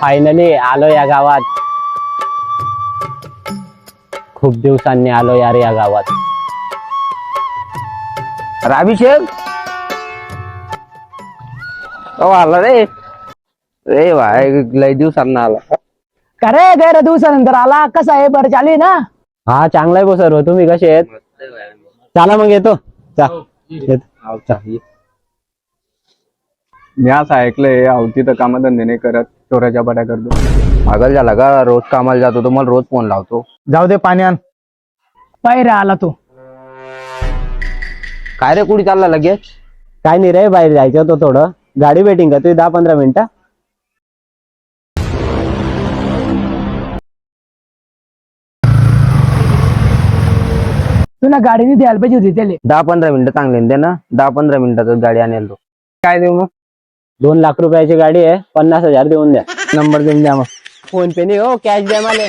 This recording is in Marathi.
फायनली आलो या गावात. खूप दिवसांनी आलो यार या गावात. अभिषेक आला रे. रे भाई लय दिवसांना आला. अरे गैर दिवसानंतर आला. कसा आहे? बरं चालू आहे ना? हा चांगला आहे सर्व. तुम्ही कसे आहेत? चला मग येतो. मी असं ऐकलंय अवती तर कामधंदे नाही करत, चोऱ्याच्या बड्या करतो. पागल झाला का? रोज कामाला जातो तो, मला रोज फोन लावतो. जाऊ दे पाणी आण. बाहेर आला तो. काय रे कुठे चालला लगेच? काय नाही रे, बाहेर जायचं होतं थोडं. गाडी वेटिंग का तुझी 10-15 मिनिटं? तू ना गाडीने द्यायला पाहिजे होती त्याला. 10-15 मिनिटं चांगले दे ना. 10-15 मिनिटातच गाडी आणेल तो. काय देऊ मग? 2 लाख रुपयाची गाडी आहे. 50,000 देऊन द्या. नंबर देऊन द्या मग. फोन पे नाही हो, कॅश द्या मला.